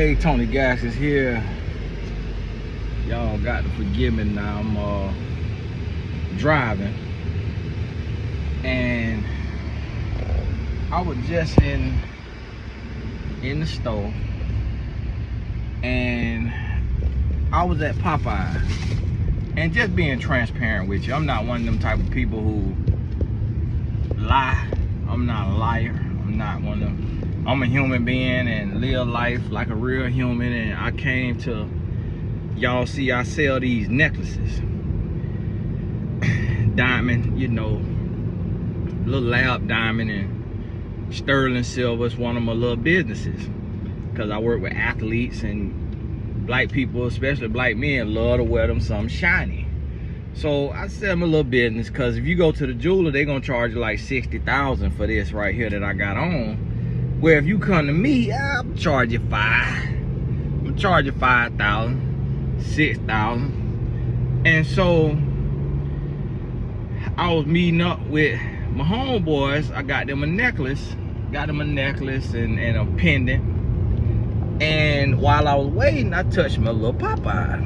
Hey, Tony Gas is here. Y'all got to forgive me now. I'm driving, and I was just in the store, and I was at Popeyes. And just being transparent with you, I'm not one of them type of people who lie. I'm not a liar. I'm not one of them. I'm a human being and live life like a real human, and I came to, y'all see I sell these necklaces. Diamond, you know, little lab diamond and sterling silver is one of my little businesses. Because I work with athletes, and black people, especially black men, love to wear them something shiny. So I sell them a little business, because if you go to the jeweler, they're going to charge you like $60,000 for this right here that I got on. Where if you come to me, I'll charge you $5,000. I'm going to charge you $5,000, $6,000. And so I was meeting up with my homeboys. I got them a necklace. And a pendant. And while I was waiting, I touched my little Popeye.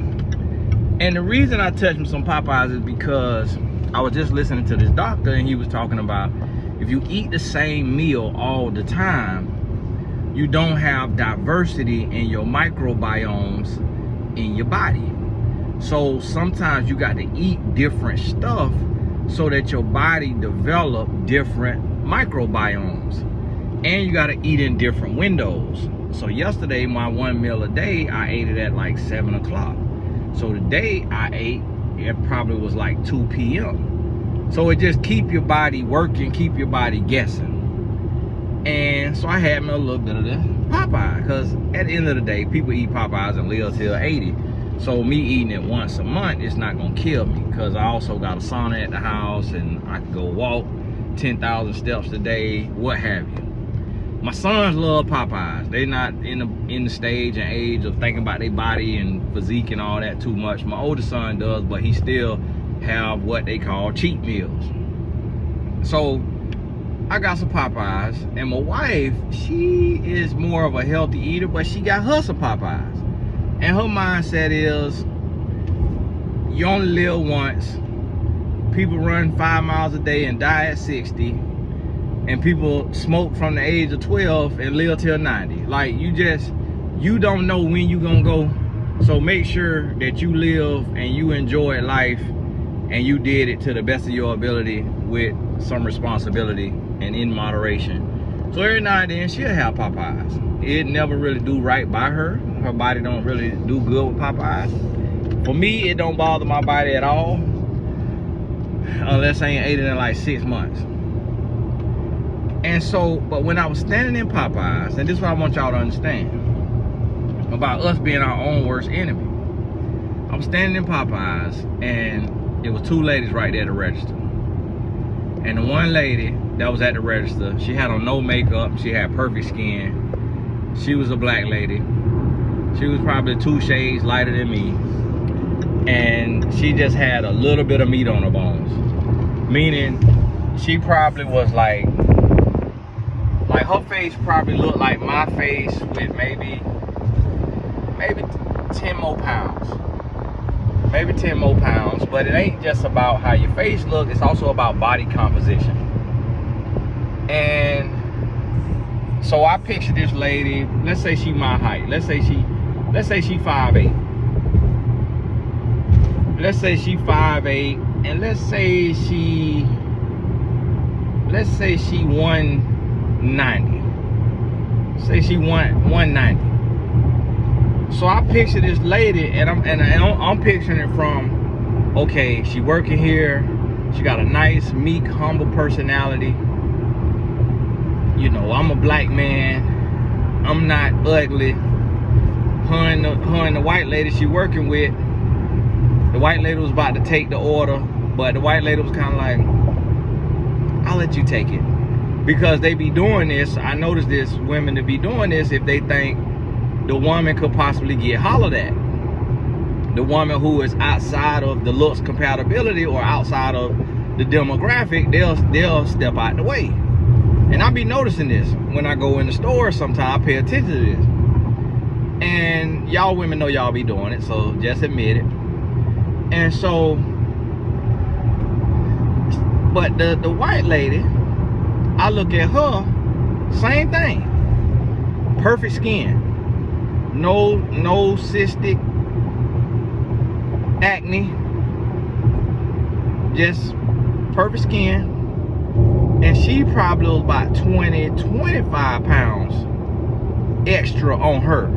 And the reason I touched me some Popeyes is because I was just listening to this doctor, and he was talking about if you eat the same meal all the time, you don't have diversity in your microbiomes in your body. So sometimes you got to eat different stuff so that your body develop different microbiomes. And you got to eat in different windows. So yesterday, my one meal a day, I ate it at like 7 o'clock. So today I ate, it probably was like 2 p.m. So it just keep your body working, keep your body guessing. And so I had me a little bit of the Popeye, because at the end of the day, people eat Popeyes and live till 80. So me eating it once a month, it's not gonna kill me, because I also got a sauna at the house, and I can go walk 10,000 steps a day, what have you. My sons love Popeyes. They not in the stage and age of thinking about their body and physique and all that too much. My oldest son does, but he still have what they call cheat meals. So I got some Popeyes, and my wife, she is more of a healthy eater, but she got her some Popeyes. And her mindset is, you only live once. People run 5 miles a day and die at 60. And people smoke from the age of 12 and live till 90. Like, you don't know when you gonna go. So make sure that you live and you enjoy life, and you did it to the best of your ability with some responsibility and in moderation. So every now and then she'll have Popeyes. It never really do right by her. Her body don't really do good with Popeyes. For me, it don't bother my body at all, unless I ain't ate it in like 6 months. And so, but when I was standing in Popeyes, and this is what I want y'all to understand about us being our own worst enemy. I was standing in Popeyes, and it was 2 ladies right there at the register. And the one lady that was at the register, she had on no makeup, she had perfect skin. She was a black lady. She was probably 2 shades lighter than me. And she just had a little bit of meat on her bones. Meaning, she probably was like her face probably looked like my face with maybe 10 more pounds. Maybe 10 more pounds. But it ain't just about how your face looks, it's also about body composition. And so I picture this lady, let's say she my height. Let's say she 5'8". Let's say she 5'8", and let's say she 190. Say she 190. So I picture this lady, and I'm picturing it from, okay, she working here, she got a nice, meek, humble personality. You know, I'm a black man, I'm not ugly. Her and the white lady she working with, the white lady was about to take the order, but the white lady was kind of like, I'll let you take it. Because they be doing this, I noticed this, women to be doing this if they think the woman could possibly get hollered at. The woman who is outside of the looks compatibility or outside of the demographic, they'll step out the way. And I be noticing this when I go in the store. Sometimes I pay attention to this. y'all women know y'all be doing it, so just admit it. And so, but the white lady, I look at her, same thing. Perfect skin. No cystic acne. Just perfect skin. And she probably was about 25 pounds extra on her,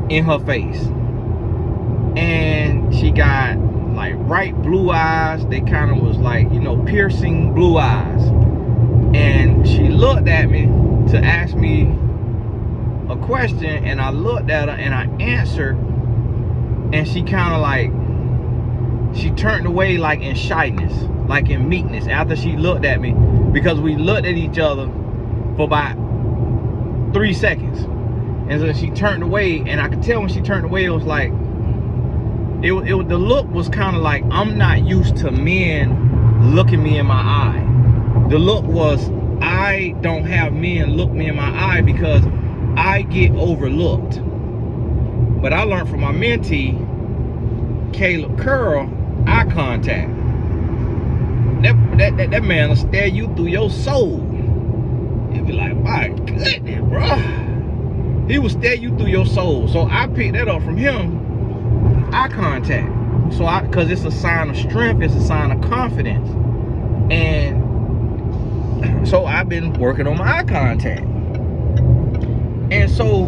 in her face. And she got like bright blue eyes. They kind of was like, you know, piercing blue eyes. And she looked at me to ask me a question, and I looked at her and I answered, and she kind of like, she turned away like in shyness, like in meekness, after she looked at me, because we looked at each other for about 3 seconds. And so she turned away, and I could tell when she turned away, it was like, the look was kind of like, I'm not used to men looking me in my eye. The look was, I don't have men look me in my eye because I get overlooked. But I learned from my mentee, Caleb Curl, eye contact. That man will stare you through your soul. You'll be like, my goodness, bro. He will stare you through your soul. So I picked that up from him, eye contact. So because it's a sign of strength, it's a sign of confidence. And so I've been working on my eye contact. And so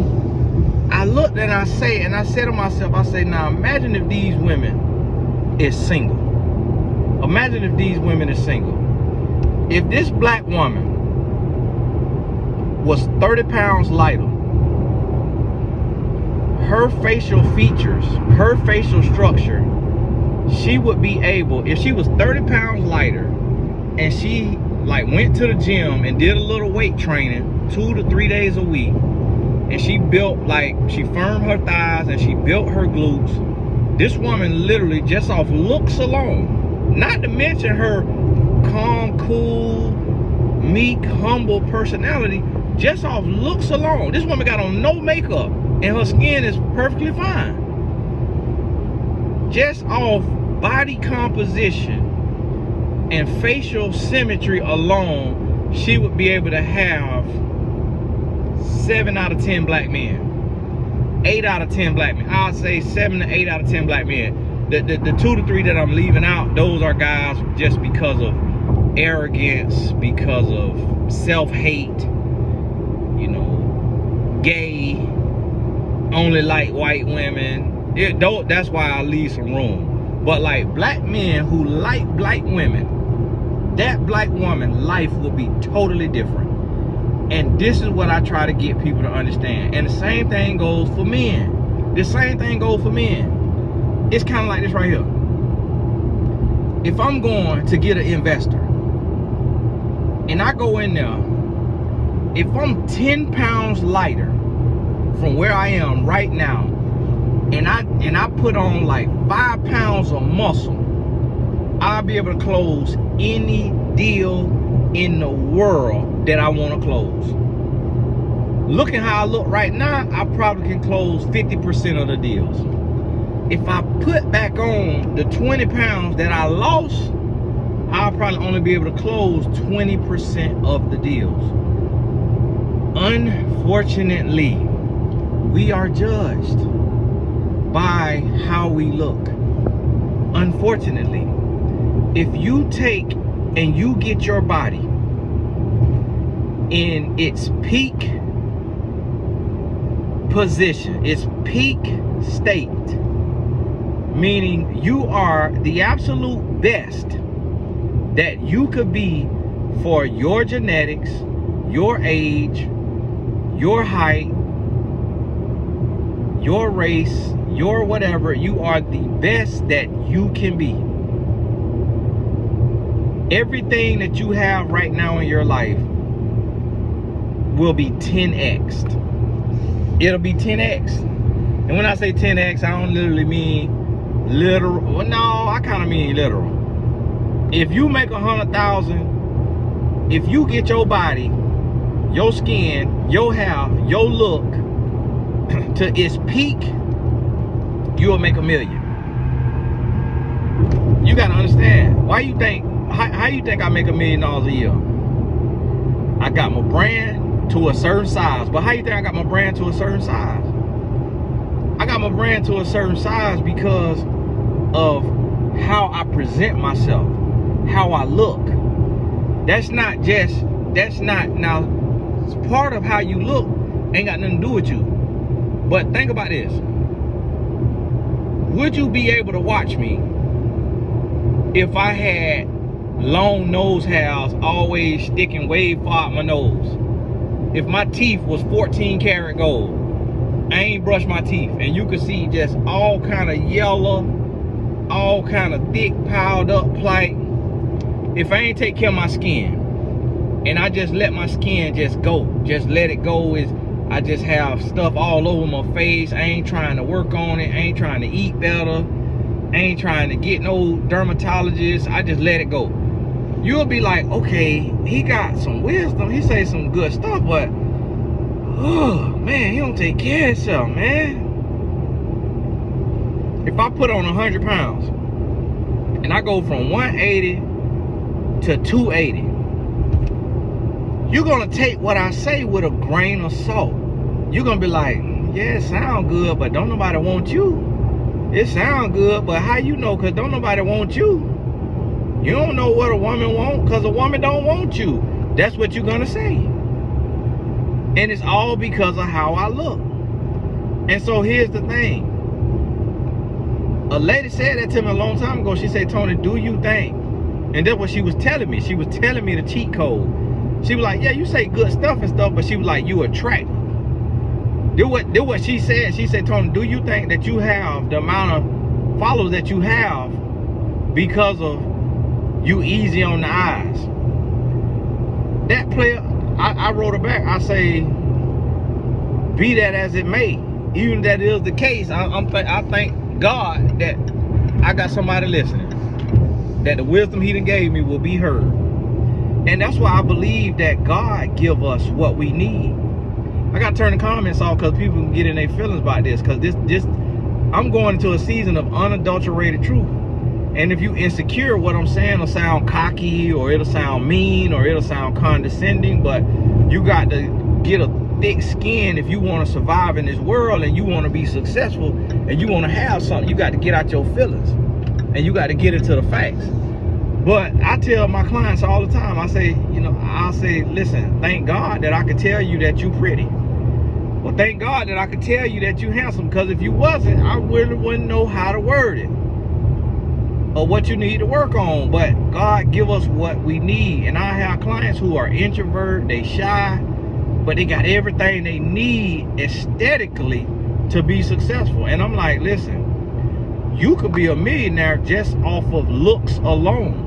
I looked and I said to myself, I say, now imagine if these women is single. Imagine if these women is single. If this black woman was 30 pounds lighter, her facial features, her facial structure, she would be able, if she was 30 pounds lighter and she like went to the gym and did a little weight training 2 to 3 days a week, and she built, like, she firmed her thighs and she built her glutes, this woman literally, just off looks alone, not to mention her calm, cool, meek, humble personality, just off looks alone, this woman got on no makeup and her skin is perfectly fine. Just off body composition and facial symmetry alone, she would be able to have 7 out of 10 black men, 8 out of 10 black men. I'd say 7 to 8 out of 10 black men. The 2 to 3 that I'm leaving out, those are guys just because of arrogance, because of self-hate, you know, gay, only like white women. That's why I leave some room. But like black men who like black women, that black woman life will be totally different. And this is what I try to get people to understand. And the same thing goes for men. The same thing goes for men. It's kind of like this right here. If I'm going to get an investor and I go in there, if I'm 10 pounds lighter from where I am right now, and I put on like 5 pounds of muscle, I'll be able to close any deal in the world that I want to close. Looking how I look right now, I probably can close 50% of the deals. If I put back on the 20 pounds that I lost, I'll probably only be able to close 20% of the deals. Unfortunately, we are judged by how we look. Unfortunately, if you take and you get your body in its peak position, its peak state, meaning you are the absolute best that you could be for your genetics, your age, your height, your race, your whatever, you are the best that you can be. Everything that you have right now in your life will be 10x'd. It'll be 10x. And when I say 10x, I don't literally mean literal. Well, no, I kind of mean literal. If you make 100,000, if you get your body, your skin, your hair, your look to its peak, you'll make $1 million. You gotta understand. Why you think, how you think I make $1 million a year? I got my brand to a certain size. But how you think I got my brand to a certain size? I got my brand to a certain size because of how I present myself, how I look. That's not, now, part of how you look ain't got nothing to do with you. But think about this. Would you be able to watch me if I had long nose hairs always sticking way far out my nose? If my teeth was 14 karat gold, I ain't brushed my teeth, and you could see just all kind of yellow, all kind of thick piled up plaque. If I ain't take care of my skin, and I just let my skin just go, just let it go, I just have stuff all over my face. I ain't trying to work on it. I ain't trying to eat better. I ain't trying to get no dermatologist. I just let it go. You'll be like, okay, he got some wisdom. He say some good stuff, but oh man, he don't take care of himself, man. If I put on 100 pounds and I go from 180 to 280, you're gonna take what I say with a grain of salt. You're gonna be like, yeah, it sound good, but don't nobody want you. It sound good, but how you know? Cause don't nobody want you. You don't know what a woman want, cause a woman don't want you. That's what you're gonna say. And it's all because of how I look. And so here's the thing. A lady said that to me a long time ago. She said, Tony, do you think? And that's what she was telling me. She was telling me the cheat code. She was like, yeah, you say good stuff and stuff, but she was like, you attract. Do what she said. She said, Tony, do you think that you have the amount of followers that you have because of you easy on the eyes? That player, I wrote her back. I say, be that as it may, even that is the case, I thank God that I got somebody listening, that the wisdom he done gave me will be heard. And that's why I believe that God give us what we need. I gotta turn the comments off because people can get in their feelings about this, because I'm going into a season of unadulterated truth. And if you insecure, what I'm saying will sound cocky, or it'll sound mean, or it'll sound condescending, but you got to get a thick skin if you want to survive in this world, and you want to be successful, and you want to have something. You got to get out your feelings, and you got to get into the facts. But I tell my clients all the time, I say, I'll say, listen, thank God that I could tell you that you pretty. Well, thank God that I could tell you that you handsome, because if you wasn't, I really wouldn't know how to word it or what you need to work on. But God give us what we need. And I have clients who are introvert, they shy, but they got everything they need aesthetically to be successful. And I'm like, listen, you could be a millionaire just off of looks alone.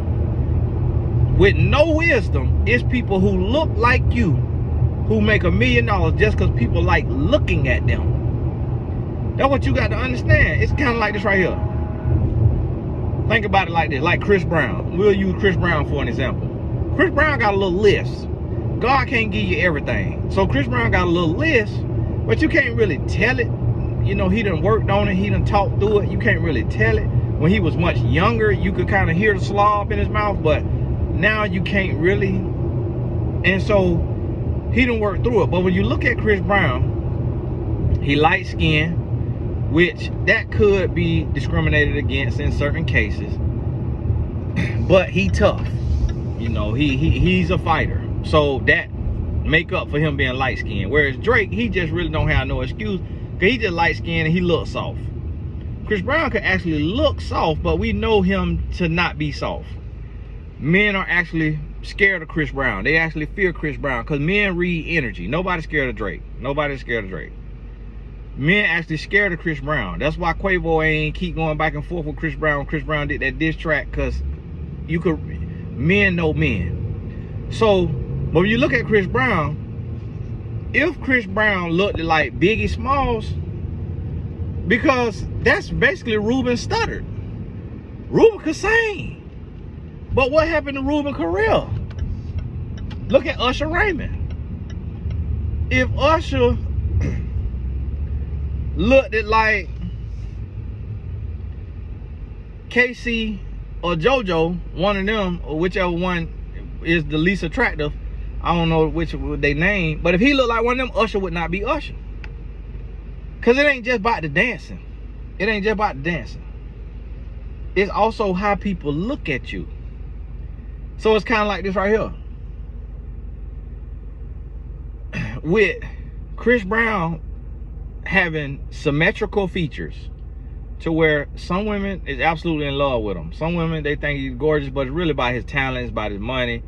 With no wisdom, it's people who look like you who make $1 million just because people like looking at them. That's what you got to understand. It's kind of like this right here. Think about it like this, like Chris Brown. We'll use Chris Brown for an example. Chris Brown got a little list. God can't give you everything. So Chris Brown got a little list, but you can't really tell it. He done worked on it. He done talked through it. You can't really tell it. When he was much younger, you could kind of hear the slob in his mouth, but now you can't really. And so he done worked through it. But when you look at Chris Brown, he light skinned, which that could be discriminated against in certain cases, but he tough. He's a fighter, so that make up for him being light skinned. Whereas Drake, he just really don't have no excuse, because he just light skinned and he looks soft. Chris Brown could actually look soft, but we know him to not be soft. Men are actually scared of Chris Brown. They actually fear Chris Brown, because men read energy. Nobody's scared of Drake. Nobody's scared of Drake. Men actually scared of Chris Brown. That's why Quavo ain't keep going back and forth with Chris Brown. Chris Brown did that diss track, because men know men. So, but when you look at Chris Brown, if Chris Brown looked like Biggie Smalls, because that's basically Ruben stuttered. Ruben could sing. But what happened to Ruben career? Look at Usher Raymond. If Usher looked at like Casey or JoJo, one of them, or whichever one is the least attractive. I don't know which would they name, but if he looked like one of them, Usher would not be Usher. Cause it ain't just about the dancing. It ain't just about the dancing. It's also how people look at you. So it's kind of like this right here. With Chris Brown having symmetrical features to where some women is absolutely in love with him. Some women, they think he's gorgeous, but it's really about his talent, it's about his money.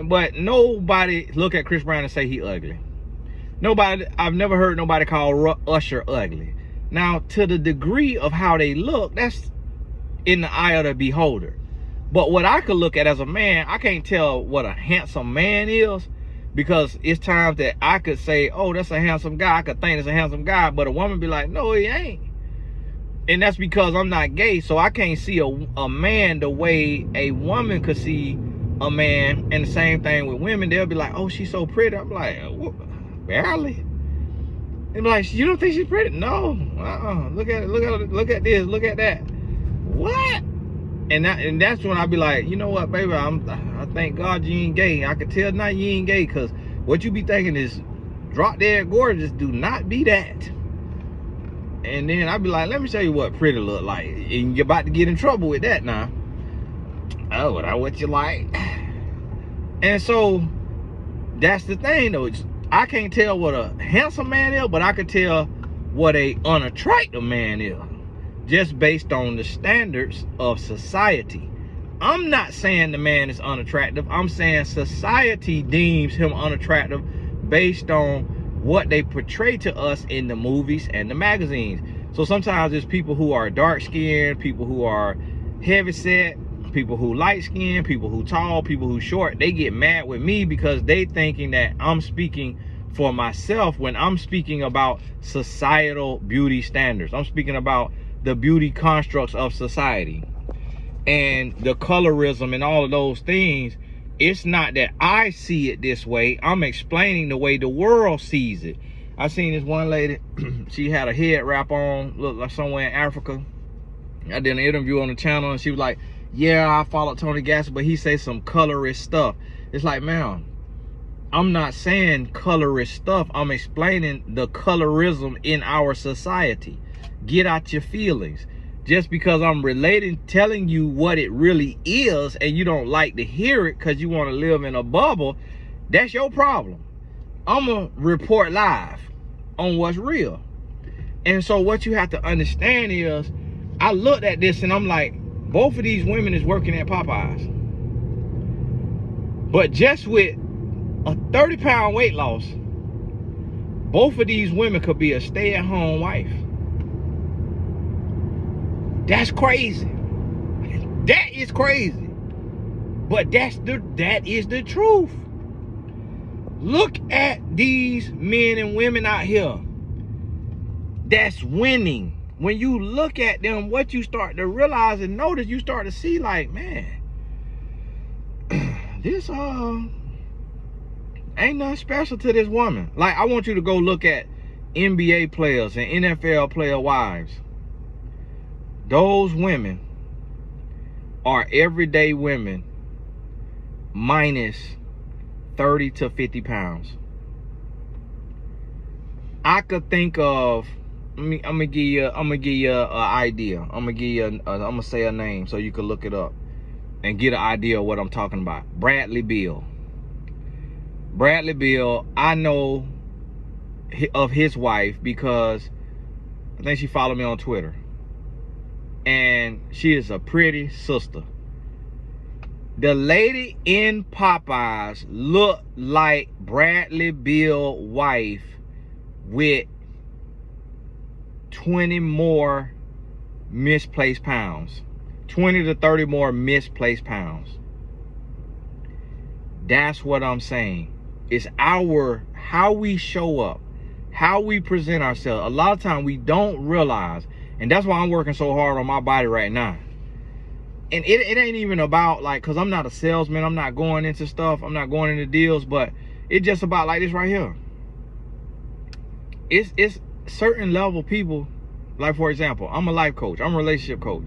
But nobody look at Chris Brown and say he ugly. Nobody, I've never heard nobody call Usher ugly. Now, to the degree of how they look, that's in the eye of the beholder. But what I could look at as a man, I can't tell what a handsome man is, because it's times that I could say, oh, that's a handsome guy. I could think it's a handsome guy, but a woman be like, no, he ain't. And that's because I'm not gay, so I can't see a man the way a woman could see a man. And the same thing with women. They'll be like, oh, she's so pretty. I'm like, barely. They'll be like, you don't think she's pretty? No. Look at it. Look at this. Look at that. What? And that's when I be like, you know what, baby? I thank God you ain't gay. I can tell now you ain't gay, because what you be thinking is drop dead gorgeous. Do not be that. And then I be like, let me show you what pretty look like. And you're about to get in trouble with that now. Oh, that what you like? And so that's the thing though. I can't tell what a handsome man is, but I can tell what a unattractive man is, just based on the standards of society. I'm not saying the man is unattractive. I'm saying society deems him unattractive based on what they portray to us in the movies and the magazines. So sometimes it's people who are dark skinned, people who are heavy set, people who light skinned, people who tall, people who short. They get mad with me because they thinking that I'm speaking for myself when I'm speaking about societal beauty standards. I'm speaking about the beauty constructs of society and the colorism and all of those things. It's not that I see it this way. I'm explaining the way the world sees it. I seen this one lady, she had a head wrap on, looked like somewhere in Africa. I did an interview on the channel and she was like, yeah, I followed Tony Gaskell, but he says some colorist stuff. It's like, ma'am, I'm not saying colorist stuff. I'm explaining the colorism in our society. Get out your feelings. Just because I'm telling you what it really is, and you don't like to hear it because you want to live in a bubble, that's your problem. I'm going to report live on what's real. And so what you have to understand is, I looked at this and I'm like, both of these women is working at Popeyes. But just with a 30-pound weight loss, both of these women could be a stay-at-home wife. That's crazy. That is crazy. But that is the truth. Look at these men and women out here that's winning. When you look at them, what you start to realize and notice, you start to see like, man, this ain't nothing special to this woman. Like, I want you to go look at NBA players and NFL player wives. Those women are everyday women minus 30 to 50 pounds. I could think of, I'm gonna give you an idea. I'm gonna say a name so you can look it up and get an idea of what I'm talking about. Bradley Beal. Bradley Beal, I know of his wife because I think she followed me on Twitter. And she is a pretty sister. The lady in Popeyes looked like Bradley Beal's wife with 20 more misplaced pounds. 20 to 30 more misplaced pounds. That's what I'm saying. It's how we show up, how we present ourselves. A lot of times we don't realize. And that's why I'm working so hard on my body right now. And it ain't even about like, cause I'm not a salesman. I'm not going into stuff. I'm not going into deals, but it's just about like this right here. certain level people, like for example, I'm a life coach, I'm a relationship coach.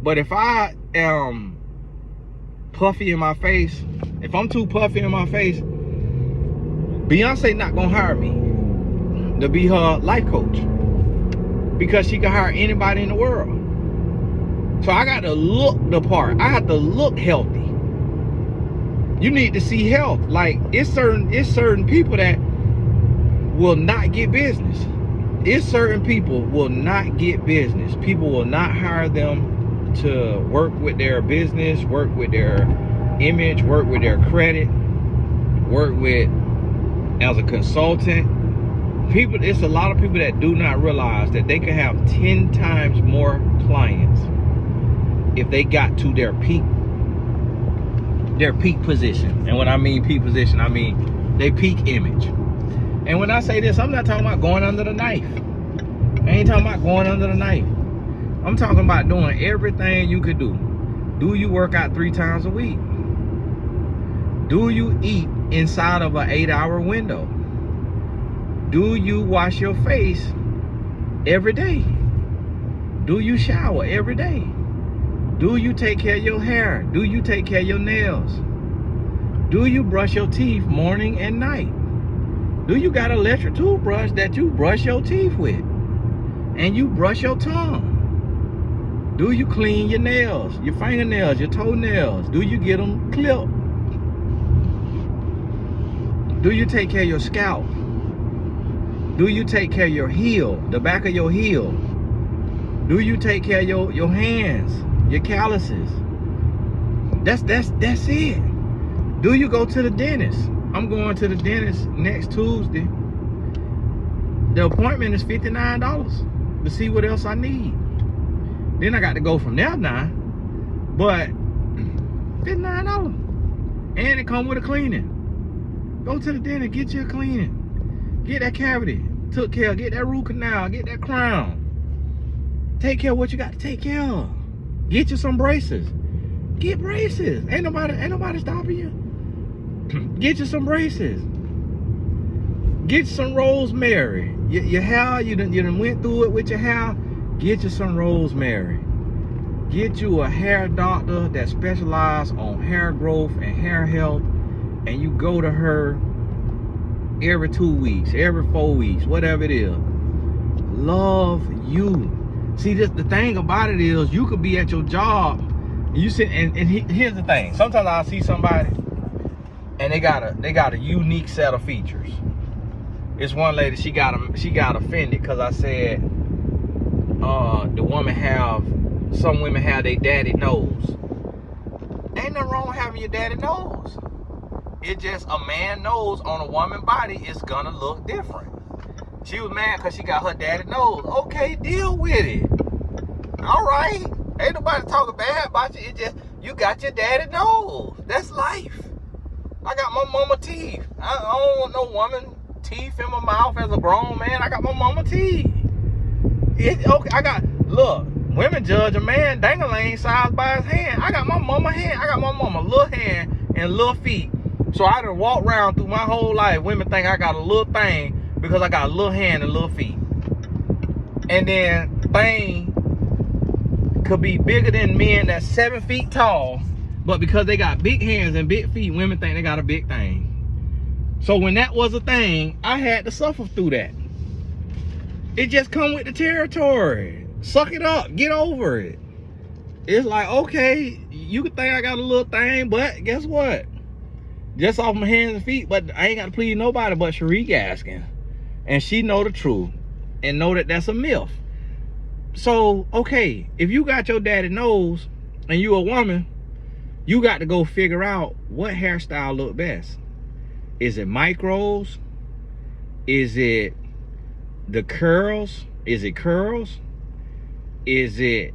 But if I am puffy in my face, if I'm too puffy in my face, Beyonce not gonna hire me to be her life coach, because she can hire anybody in the world. So I got to look the part. I have to look healthy. You need to see health. Like it's certain people that will not get business. It's certain people will not get business. People will not hire them to work with their business, work with their image, work with their credit, work with as a consultant. People, it's a lot of people that do not realize that they can have 10 times more clients if they got to their peak position. And when I mean peak position, I mean they peak image. And when I say this, I'm not talking about going under the knife. I ain't talking about going under the knife. I'm talking about doing everything you could do. Do you work out 3 times a week? Do you eat inside of an 8-hour window? Do you wash your face every day? Do you shower every day? Do you take care of your hair? Do you take care of your nails? Do you brush your teeth morning and night? Do you got an electric toothbrush that you brush your teeth with? And you brush your tongue? Do you clean your nails, your fingernails, your toenails? Do you get them clipped? Do you take care of your scalp? Do you take care of your heel, the back of your heel? Do you take care of your hands, your calluses? That's it. Do you go to the dentist? I'm going to the dentist next Tuesday. The appointment is $59 to see what else I need. Then I got to go from there now. But $59. And it come with a cleaning. Go to the dentist, get you a cleaning. Get that cavity took care of, get that root canal, get that crown. Take care of what you got to take care of. Get you some braces. Get braces. Ain't nobody stopping you. Get you some braces. Get some rosemary. Your hair, you done went through it with your hair. Get you some rosemary. Get you a hair doctor that specializes on hair growth and hair health, and you go to her every 2 weeks, every 4 weeks, whatever it is. Love you. See, this, the thing about it is, you could be at your job, and you sit, and here's the thing. Sometimes I'll see somebody, and they got a unique set of features. It's one lady, she got offended because I said, some women have their daddy nose. Ain't nothing wrong with having your daddy nose. It's just a man nose on a woman body is gonna look different. She was mad because she got her daddy nose. Okay, deal with it. All right. Ain't nobody talking bad about you. It's just you got your daddy nose. That's life. I got my mama teeth. I don't want no woman teeth in my mouth as a grown man. I got my mama teeth. Okay, look, women judge a man dangling size by his hand. I got my mama hand. I got my mama little hand and little feet. So I done walk around through my whole life. Women think I got a little thing because I got a little hand and little feet. And then thing could be bigger than men that's 7 feet tall, but because they got big hands and big feet, women think they got a big thing. So when that was a thing, I had to suffer through that. It just come with the territory. Suck it up, get over it. It's like, okay, you could think I got a little thing, but guess what? Just off my hands and feet, but I ain't got to please nobody but Cherie Gaskin. And she know the truth and know that that's a myth. So, okay, if you got your daddy nose and you a woman, you got to go figure out what hairstyle look best. Is it micros? Is it the curls? Is it curls? Is it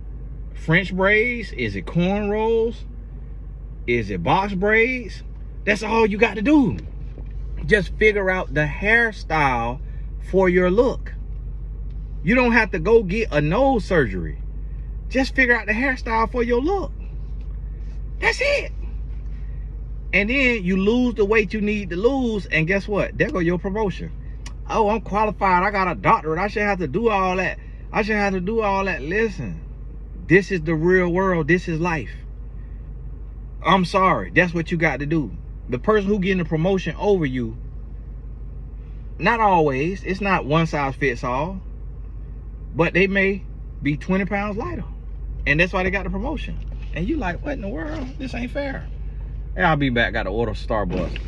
French braids? Is it cornrows? Is it box braids? That's all you got to do. Just figure out the hairstyle for your look. You don't have to go get a nose surgery. Just figure out the hairstyle for your look. That's it. And then you lose the weight you need to lose, and guess what? There go your promotion. Oh, I'm qualified. I got a doctorate. I shouldn't have to do all that. I shouldn't have to do all that. Listen, this is the real world. This is life. I'm sorry. That's what you got to do. The person who getting the promotion over you, not always. It's not one size fits all. But they may be 20 pounds lighter. And that's why they got the promotion. And you like, what in the world? This ain't fair. Hey, I'll be back. Got to order Starbucks.